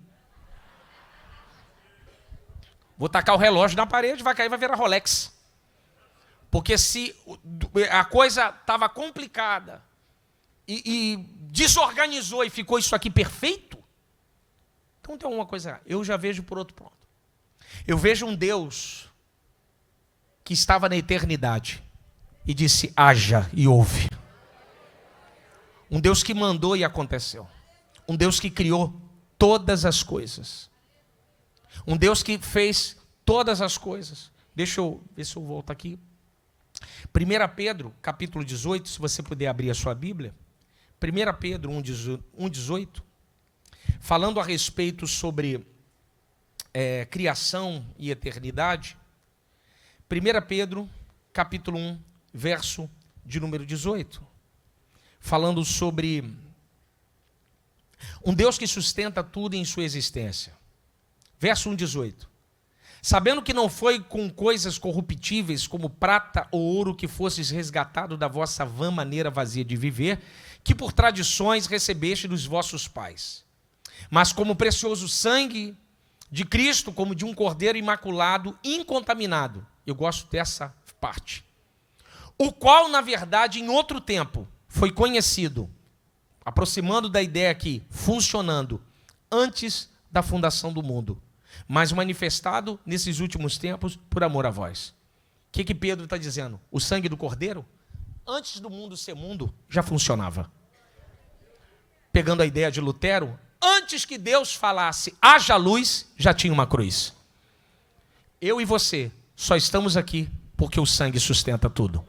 A: Vou tacar o relógio na parede, vai cair, vai virar Rolex. Porque se a coisa estava complicada e desorganizou e ficou isso aqui perfeito, então tem uma coisa, eu já vejo por outro ponto. Eu vejo um Deus que estava na eternidade e disse, haja e houve. Um Deus que mandou e aconteceu. Um Deus que criou todas as coisas. Um Deus que fez todas as coisas. Deixa eu ver se eu volto aqui. 1 Pedro, capítulo 18, se você puder abrir a sua Bíblia. 1 Pedro 1,18, falando a respeito sobre criação e eternidade. 1 Pedro, capítulo 1, verso de número 18. Falando sobre um Deus que sustenta tudo em sua existência. Verso 1,18. Sabendo que não foi com coisas corruptíveis, como prata ou ouro, que fostes resgatado da vossa vã maneira vazia de viver, que por tradições recebeste dos vossos pais, mas como precioso sangue de Cristo, como de um cordeiro imaculado, incontaminado. Eu gosto dessa parte. O qual, na verdade, em outro tempo, foi conhecido, aproximando da ideia aqui, funcionando, antes da fundação do mundo, mas manifestado nesses últimos tempos por amor a vós. O que Pedro está dizendo? O sangue do cordeiro, antes do mundo ser mundo, já funcionava. Pegando a ideia de Lutero, antes que Deus falasse, haja luz, já tinha uma cruz. Eu e você só estamos aqui porque o sangue sustenta tudo.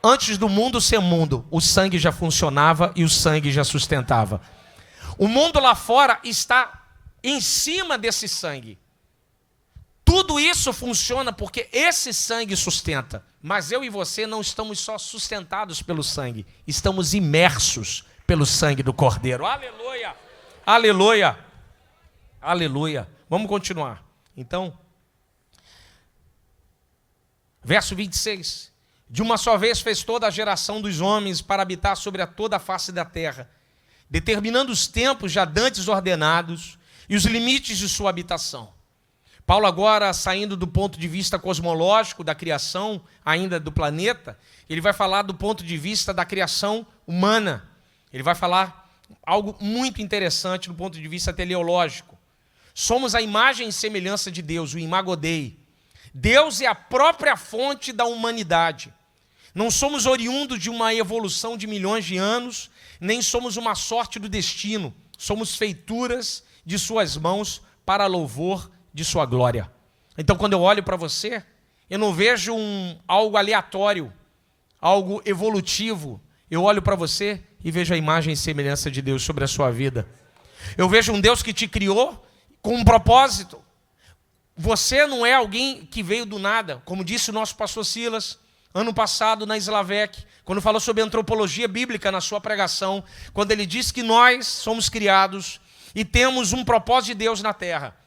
A: Antes do mundo ser mundo, o sangue já funcionava e o sangue já sustentava. O mundo lá fora está em cima desse sangue. Tudo isso funciona porque esse sangue sustenta. Mas eu e você não estamos só sustentados pelo sangue, estamos imersos pelo sangue do Cordeiro. Aleluia! Aleluia! Aleluia! Vamos continuar. Então, verso 26. De uma só vez fez toda a geração dos homens para habitar sobre toda a face da terra, determinando os tempos já dantes ordenados e os limites de sua habitação. Paulo agora, saindo do ponto de vista cosmológico da criação, ainda do planeta, ele vai falar do ponto de vista da criação humana. Ele vai falar algo muito interessante do ponto de vista teleológico. Somos a imagem e semelhança de Deus, o Imago Dei. Deus é a própria fonte da humanidade. Não somos oriundos de uma evolução de milhões de anos, nem somos uma sorte do destino. Somos feituras de suas mãos para louvor de sua glória. Então, quando eu olho para você, eu não vejo algo aleatório, algo evolutivo. Eu olho para você e vejo a imagem e semelhança de Deus sobre a sua vida. Eu vejo um Deus que te criou com um propósito. Você não é alguém que veio do nada, como disse o nosso pastor Silas, ano passado na Islavec, quando falou sobre antropologia bíblica na sua pregação, quando ele disse que nós somos criados e temos um propósito de Deus na terra.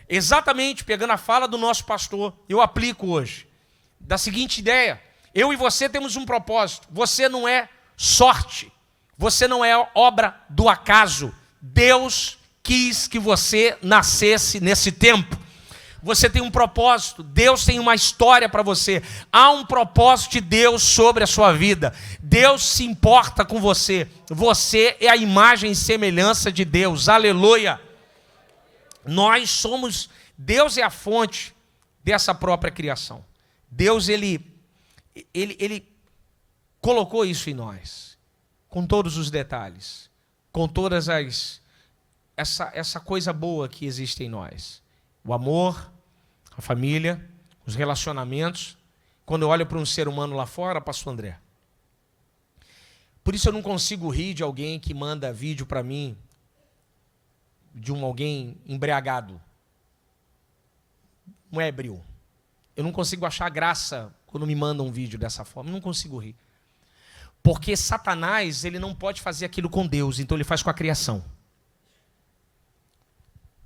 A: Exatamente, pegando a fala do nosso pastor, eu aplico hoje, da seguinte ideia: eu e você temos um propósito. Você não é sorte, você não é obra do acaso. Deus quis que você nascesse nesse tempo. Você tem um propósito, Deus tem uma história para você. Há um propósito de Deus sobre a sua vida. Deus se importa com você. Você é a imagem e semelhança de Deus. Aleluia! Nós somos, Deus é a fonte dessa própria criação. Deus, ele colocou isso em nós, com todos os detalhes, com todas essa coisa boa que existe em nós. O amor, a família, os relacionamentos. Quando eu olho para um ser humano lá fora, pastor André, por isso eu não consigo rir de alguém que manda vídeo para mim, de alguém embriagado, um ébrio. Eu não consigo achar graça quando me mandam um vídeo dessa forma, eu não consigo rir. Porque Satanás, ele não pode fazer aquilo com Deus, então ele faz com a criação.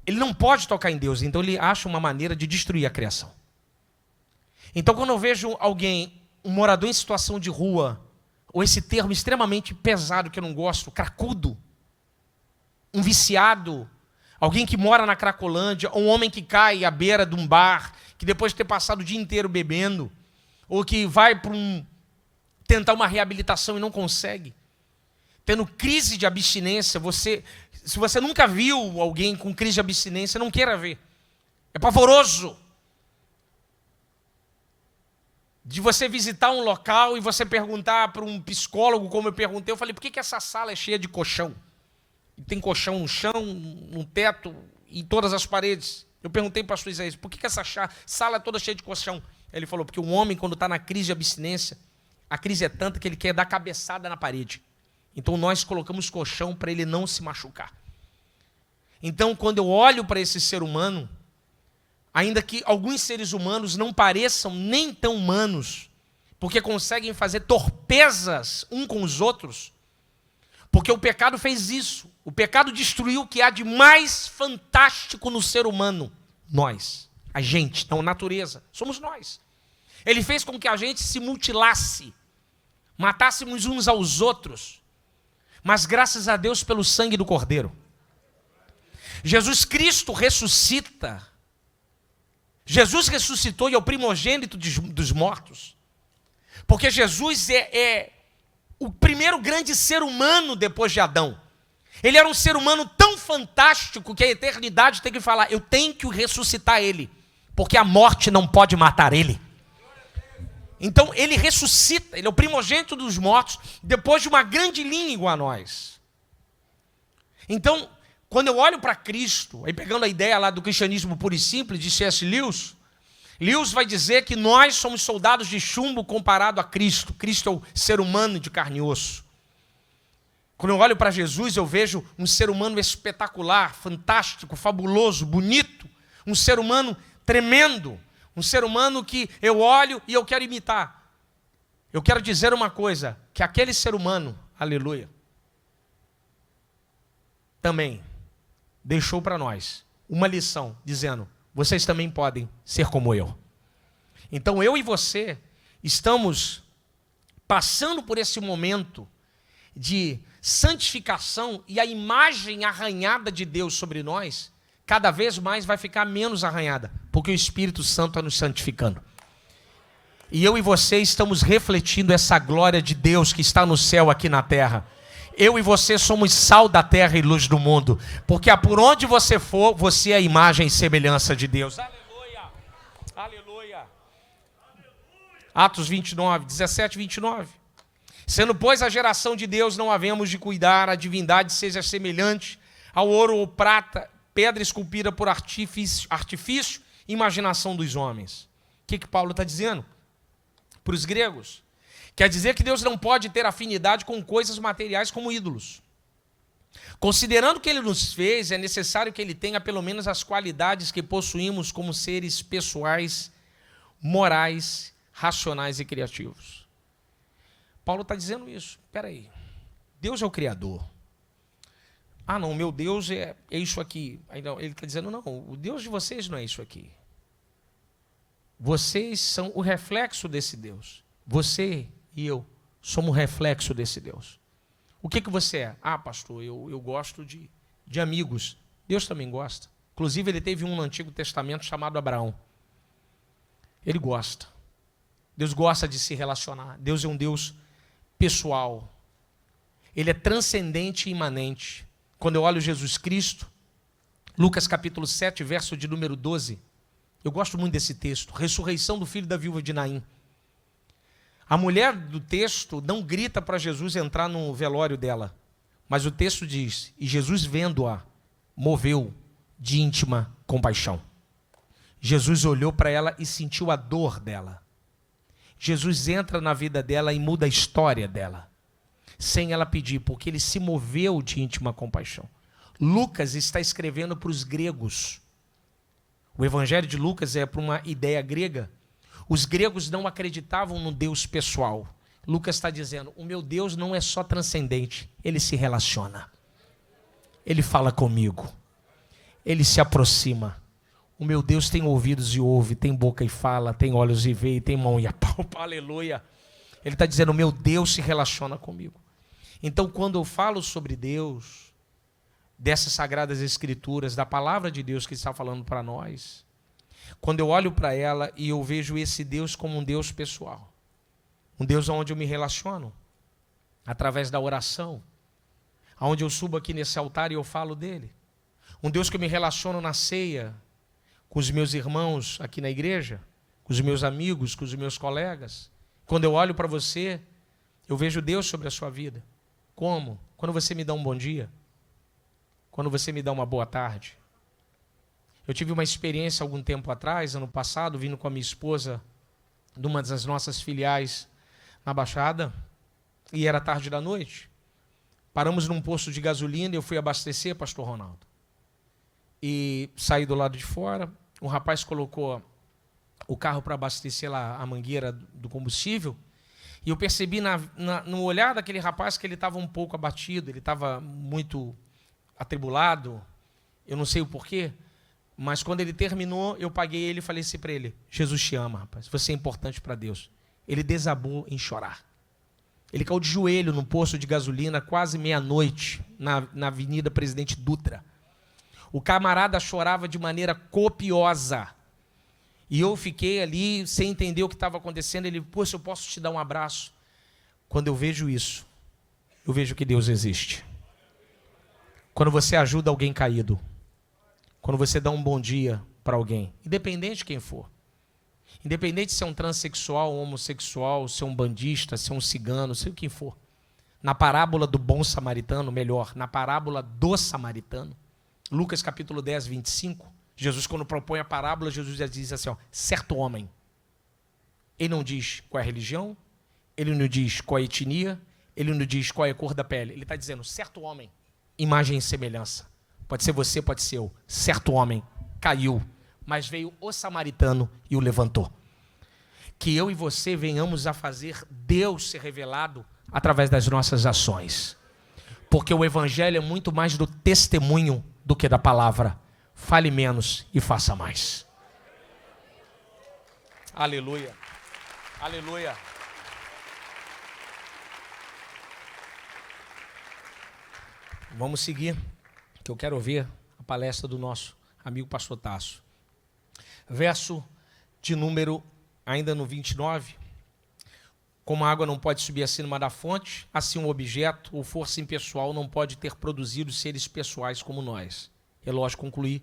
A: Ele não pode tocar em Deus, então ele acha uma maneira de destruir a criação. Então, quando eu vejo alguém, um morador em situação de rua, ou esse termo extremamente pesado que eu não gosto, cracudo, um viciado, alguém que mora na Cracolândia, ou um homem que cai à beira de um bar, que depois de ter passado o dia inteiro bebendo, ou que vai para tentar uma reabilitação e não consegue, tendo crise de abstinência, se você nunca viu alguém com crise de abstinência, não queira ver. É pavoroso. De você visitar um local e você perguntar para um psicólogo, como eu perguntei, eu falei, por que essa sala é cheia de colchão? E tem colchão no chão, no teto, em todas as paredes. Eu perguntei para o pastor Isaías, por que essa sala é toda cheia de colchão? Ele falou, porque o homem, quando está na crise de abstinência, a crise é tanta que ele quer dar cabeçada na parede. Então nós colocamos colchão para ele não se machucar. Então, quando eu olho para esse ser humano, ainda que alguns seres humanos não pareçam nem tão humanos, porque conseguem fazer torpezas um com os outros, porque o pecado fez isso. O pecado destruiu o que há de mais fantástico no ser humano. Nós, a gente, não a natureza, somos nós. Ele fez com que a gente se mutilasse, matássemos uns aos outros, mas graças a Deus pelo sangue do Cordeiro. Jesus Cristo ressuscita. Jesus ressuscitou e é o primogênito dos mortos. Porque Jesus é o primeiro grande ser humano depois de Adão. Ele era um ser humano tão fantástico que a eternidade tem que falar, eu tenho que ressuscitar ele, porque a morte não pode matar ele. Então ele ressuscita, ele é o primogênito dos mortos, depois de uma grande linha igual a nós. Então, quando eu olho para Cristo, aí pegando a ideia lá do cristianismo puro e simples, de C.S. Lewis, Lewis vai dizer que nós somos soldados de chumbo comparado a Cristo. Cristo é o ser humano de carne e osso. Quando eu olho para Jesus, eu vejo um ser humano espetacular, fantástico, fabuloso, bonito, um ser humano tremendo, um ser humano que eu olho e eu quero imitar. Eu quero dizer uma coisa, que aquele ser humano, aleluia, também deixou para nós uma lição, dizendo, vocês também podem ser como eu. Então eu e você estamos passando por esse momento de santificação, e a imagem arranhada de Deus sobre nós, cada vez mais vai ficar menos arranhada, porque o Espírito Santo está nos santificando. E eu e você estamos refletindo essa glória de Deus que está no céu aqui na terra. Eu e você somos sal da terra e luz do mundo, porque por onde você for, você é a imagem e semelhança de Deus. Aleluia! Aleluia! Atos 29, 17 e 29. Sendo, pois, a geração de Deus, não havemos de cuidar, a divindade seja semelhante ao ouro ou prata, pedra esculpida por artifício, imaginação dos homens. O que Paulo está dizendo? Para os gregos. Quer dizer que Deus não pode ter afinidade com coisas materiais como ídolos. Considerando que Ele nos fez, é necessário que Ele tenha pelo menos as qualidades que possuímos como seres pessoais, morais, racionais e criativos. Paulo está dizendo isso. Espera aí. Deus é o Criador. Ah, não, meu Deus é isso aqui. Aí não, ele está dizendo, não, o Deus de vocês não é isso aqui. Vocês são o reflexo desse Deus. Você e eu somos o reflexo desse Deus. O que você é? Ah, pastor, eu gosto de amigos. Deus também gosta. Inclusive, ele teve um no Antigo Testamento chamado Abraão. Ele gosta. Deus gosta de se relacionar. Deus é um Deus pessoal. Ele é transcendente e imanente. Quando eu olho Jesus Cristo, Lucas capítulo 7, verso de número 12, eu gosto muito desse texto, ressurreição do filho da viúva de Naim. A mulher do texto não grita para Jesus entrar no velório dela, mas o texto diz, e Jesus vendo-a, moveu de íntima compaixão. Jesus olhou para ela e sentiu a dor dela. Jesus entra na vida dela e muda a história dela, sem ela pedir, porque ele se moveu de íntima compaixão. Lucas está escrevendo para os gregos. O evangelho de Lucas é para uma ideia grega. Os gregos não acreditavam no Deus pessoal. Lucas está dizendo, o meu Deus não é só transcendente, ele se relaciona. Ele fala comigo. Ele se aproxima. O meu Deus tem ouvidos e ouve, tem boca e fala, tem olhos e vê, tem mão e apalpa, aleluia. Ele está dizendo, o meu Deus se relaciona comigo. Então, quando eu falo sobre Deus, dessas sagradas escrituras, da palavra de Deus que está falando para nós, quando eu olho para ela e eu vejo esse Deus como um Deus pessoal, um Deus onde eu me relaciono, através da oração, onde eu subo aqui nesse altar e eu falo dele, um Deus que eu me relaciono na ceia, com os meus irmãos aqui na igreja, com os meus amigos, com os meus colegas. Quando eu olho para você, eu vejo Deus sobre a sua vida. Como? Quando você me dá um bom dia. Quando você me dá uma boa tarde. Eu tive uma experiência algum tempo atrás, ano passado, vindo com a minha esposa de uma das nossas filiais na Baixada, e era tarde da noite. Paramos num posto de gasolina e eu fui abastecer, pastor Ronaldo. E saí do lado de fora, um rapaz colocou o carro para abastecer lá a mangueira do combustível, e eu percebi no olhar daquele rapaz que ele estava um pouco abatido, ele estava muito atribulado, eu não sei o porquê, mas quando ele terminou, eu paguei ele e falei assim para ele: Jesus te ama, rapaz, você é importante para Deus. Ele desabou em chorar. Ele caiu de joelho no posto de gasolina, quase meia-noite, na Avenida Presidente Dutra. O camarada chorava de maneira copiosa. E eu fiquei ali sem entender o que estava acontecendo. Ele: poxa, eu posso te dar um abraço? Quando eu vejo isso, eu vejo que Deus existe. Quando você ajuda alguém caído, quando você dá um bom dia para alguém, independente de quem for, independente se é um transexual, um homossexual, se é um bandista, se é um cigano, sei o que for. Na parábola do bom samaritano, melhor, na parábola do samaritano, Lucas capítulo 10, 25, Jesus, quando propõe a parábola, Jesus já diz assim, ó, certo homem. Ele não diz qual é a religião, ele não diz qual é a etnia, ele não diz qual é a cor da pele. Ele está dizendo, certo homem, imagem e semelhança. Pode ser você, pode ser eu. Certo homem caiu, mas veio o samaritano e o levantou. Que eu e você venhamos a fazer Deus ser revelado através das nossas ações. Porque o evangelho é muito mais do testemunho do que da palavra. Fale menos e faça mais. Aleluia. Aleluia. Vamos seguir, que eu quero ver a palestra do nosso amigo pastor Tasso. Verso de número, ainda no 29. Como a água não pode subir acima da fonte, assim um objeto ou força impessoal não pode ter produzido seres pessoais como nós. É lógico concluir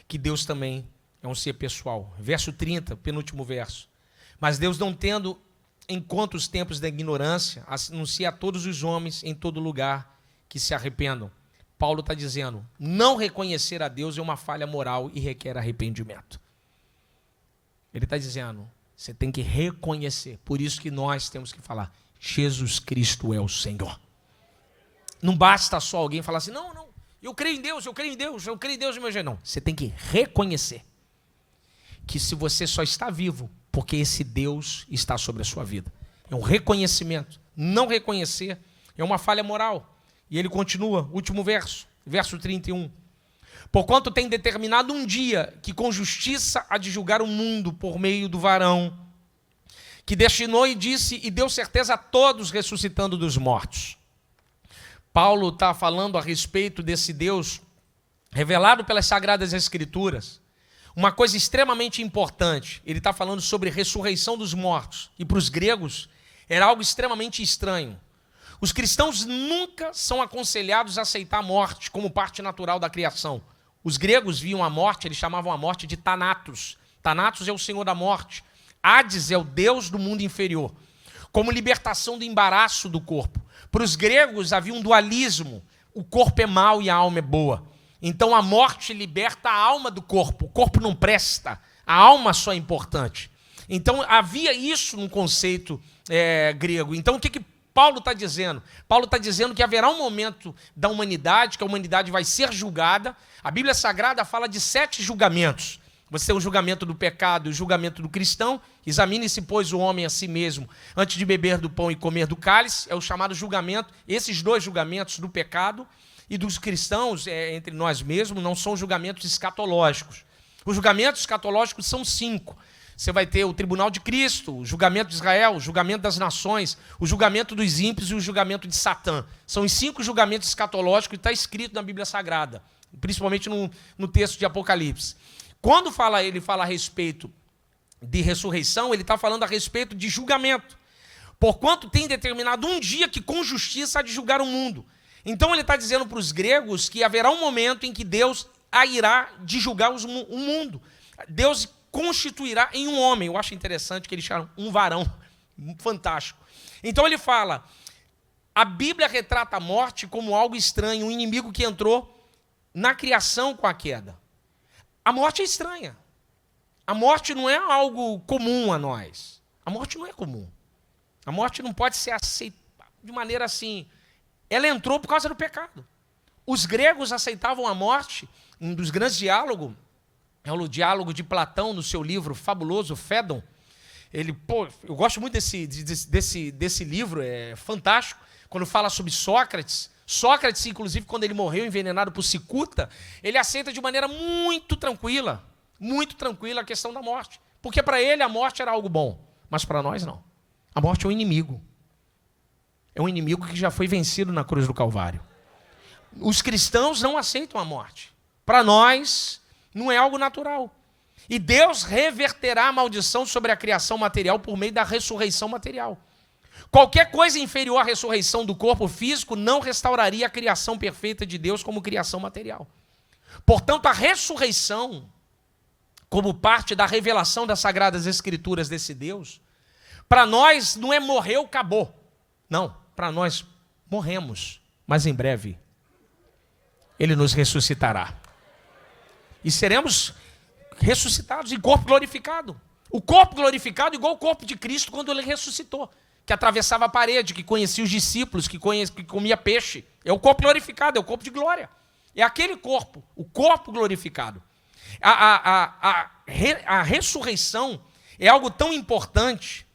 A: que Deus também é um ser pessoal. Verso 30, penúltimo verso. Mas Deus, não tendo em conta os tempos da ignorância, anuncia a todos os homens em todo lugar que se arrependam. Paulo está dizendo, não reconhecer a Deus é uma falha moral e requer arrependimento. Ele está dizendo, você tem que reconhecer. Por isso que nós temos que falar, Jesus Cristo é o Senhor. Não basta só alguém falar assim, não, eu creio em Deus, eu creio em Deus, eu creio em Deus. Não, você tem que reconhecer que se você só está vivo, porque esse Deus está sobre a sua vida. É um reconhecimento. Não reconhecer é uma falha moral. E ele continua, último verso, verso 31. Porquanto tem determinado um dia que com justiça há de julgar o mundo por meio do varão, que destinou e disse e deu certeza a todos, ressuscitando dos mortos. Paulo está falando a respeito desse Deus revelado pelas Sagradas Escrituras. Uma coisa extremamente importante, ele está falando sobre ressurreição dos mortos. E para os gregos era algo extremamente estranho. Os cristãos nunca são aconselhados a aceitar a morte como parte natural da criação. Os gregos viam a morte, eles chamavam a morte de Thanatos. Thanatos é o senhor da morte. Hades é o deus do mundo inferior. Como libertação do embaraço do corpo. Para os gregos havia um dualismo. O corpo é mau e a alma é boa. Então a morte liberta a alma do corpo. O corpo não presta, a alma só é importante. Então havia isso no conceito grego. Então o que Paulo está dizendo? Paulo está dizendo que haverá um momento da humanidade, que a humanidade vai ser julgada. A Bíblia Sagrada fala de 7 julgamentos. Você tem o julgamento do pecado e o julgamento do cristão. Examine-se, pois, o homem a si mesmo, antes de beber do pão e comer do cálice. É o chamado julgamento. Esses 2 julgamentos do pecado e dos cristãos, entre nós mesmos, não são julgamentos escatológicos. Os julgamentos escatológicos são 5. Você vai ter o tribunal de Cristo, o julgamento de Israel, o julgamento das nações, o julgamento dos ímpios e o julgamento de Satã. São os 5 julgamentos escatológicos que está escrito na Bíblia Sagrada, principalmente no texto de Apocalipse. Quando ele fala a respeito de ressurreição, ele está falando a respeito de julgamento. Porquanto tem determinado um dia que com justiça há de julgar o mundo. Então ele está dizendo para os gregos que haverá um momento em que Deus irá de julgar o mundo. Deus constituirá em um homem. Eu acho interessante que eles chamam um varão. Fantástico. Então ele fala, a Bíblia retrata a morte como algo estranho, um inimigo que entrou na criação com a queda. a morte é estranha. A morte não é algo comum a nós. A morte não é comum. A morte não pode ser aceitada de maneira assim. Ela entrou por causa do pecado. Os gregos aceitavam a morte. Um dos grandes diálogos é o diálogo de Platão no seu livro fabuloso, Fédon. Eu gosto muito desse livro, é fantástico. Quando fala sobre Sócrates, inclusive, quando ele morreu envenenado por cicuta, ele aceita de maneira muito tranquila a questão da morte. Porque para ele a morte era algo bom, mas para nós não. A morte é um inimigo. É um inimigo que já foi vencido na cruz do Calvário. Os cristãos não aceitam a morte. Para nós, não é algo natural. E Deus reverterá a maldição sobre a criação material por meio da ressurreição material. Qualquer coisa inferior à ressurreição do corpo físico não restauraria a criação perfeita de Deus como criação material. Portanto, a ressurreição, como parte da revelação das Sagradas Escrituras desse Deus, para nós não é morreu, acabou. Não, para nós morremos, mas em breve Ele nos ressuscitará. E seremos ressuscitados em corpo glorificado. O corpo glorificado igual o corpo de Cristo quando Ele ressuscitou, que atravessava a parede, que conhecia os discípulos, que comia peixe. É o corpo glorificado, é o corpo de glória. É aquele corpo, o corpo glorificado. A ressurreição é algo tão importante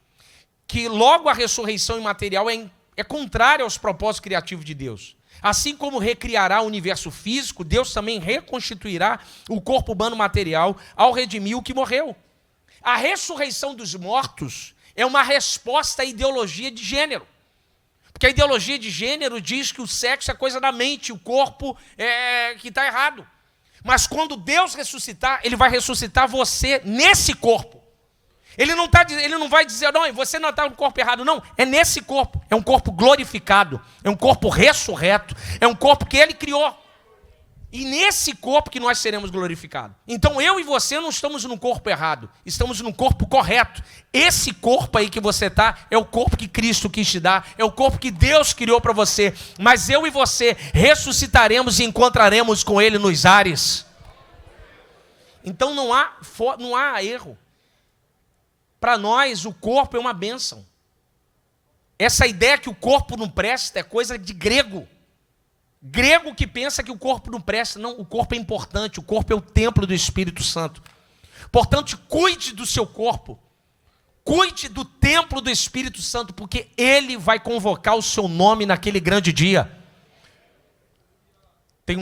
A: que logo a ressurreição imaterial é contrária aos propósitos criativos de Deus. Assim como recriará o universo físico, Deus também reconstituirá o corpo humano material ao redimir o que morreu. A ressurreição dos mortos é uma resposta à ideologia de gênero. Porque a ideologia de gênero diz que o sexo é coisa da mente, o corpo é que está errado. Mas quando Deus ressuscitar, Ele vai ressuscitar você nesse corpo. Ele não vai dizer, não, você não está no corpo errado, não. É nesse corpo. É um corpo glorificado. É um corpo ressurreto. É um corpo que Ele criou. E nesse corpo que nós seremos glorificados. Então eu e você não estamos no corpo errado. Estamos no corpo correto. Esse corpo aí que você está é o corpo que Cristo quis te dar. É o corpo que Deus criou para você. Mas eu e você ressuscitaremos e encontraremos com Ele nos ares. Então não há erro. Para nós, o corpo é uma bênção. Essa ideia que o corpo não presta é coisa de grego. Grego que pensa que o corpo não presta. Não, o corpo é importante. O corpo é o templo do Espírito Santo. Portanto, cuide do seu corpo. Cuide do templo do Espírito Santo, porque Ele vai convocar o seu nome naquele grande dia. Tem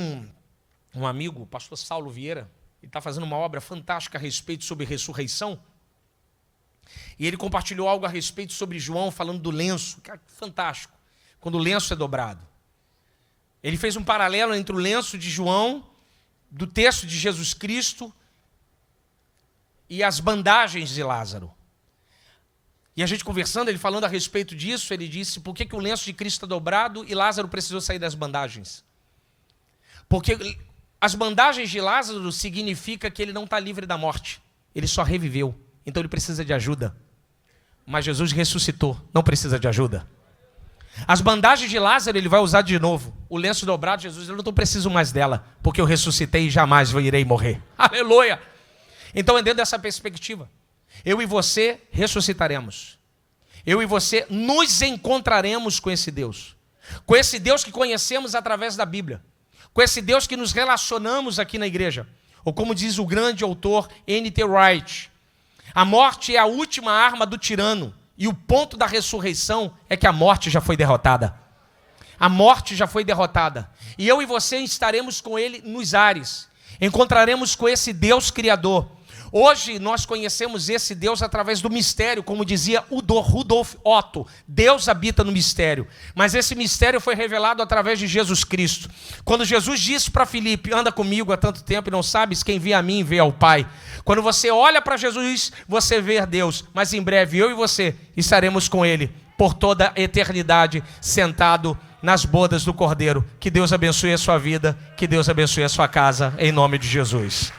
A: um amigo, o pastor Saulo Vieira, ele está fazendo uma obra fantástica a respeito sobre ressurreição. E ele compartilhou algo a respeito sobre João, falando do lenço. Cara, fantástico. Quando o lenço é dobrado. Ele fez um paralelo entre o lenço de João, do texto de Jesus Cristo, e as bandagens de Lázaro. E a gente conversando, ele falando a respeito disso, ele disse, por que o lenço de Cristo está dobrado e Lázaro precisou sair das bandagens? Porque as bandagens de Lázaro significa que ele não está livre da morte. Ele só reviveu. Então ele precisa de ajuda. Mas Jesus ressuscitou, não precisa de ajuda. As bandagens de Lázaro ele vai usar de novo. O lenço dobrado, Jesus, eu não preciso mais dela, porque eu ressuscitei e jamais eu irei morrer. Aleluia! Então é dentro dessa perspectiva. Eu e você ressuscitaremos. Eu e você nos encontraremos com esse Deus. Com esse Deus que conhecemos através da Bíblia. Com esse Deus que nos relacionamos aqui na igreja. Ou como diz o grande autor N.T. Wright, a morte é a última arma do tirano. E o ponto da ressurreição é que a morte já foi derrotada. A morte já foi derrotada. E eu e você estaremos com Ele nos ares. Encontraremos com esse Deus Criador. Hoje nós conhecemos esse Deus através do mistério, como dizia Rudolf Otto. Deus habita no mistério. Mas esse mistério foi revelado através de Jesus Cristo. Quando Jesus disse para Filipe, anda comigo há tanto tempo e não sabes, quem vê a mim vê ao Pai. Quando você olha para Jesus, você vê Deus. Mas em breve eu e você estaremos com Ele por toda a eternidade, sentado nas bodas do Cordeiro. Que Deus abençoe a sua vida, que Deus abençoe a sua casa, em nome de Jesus.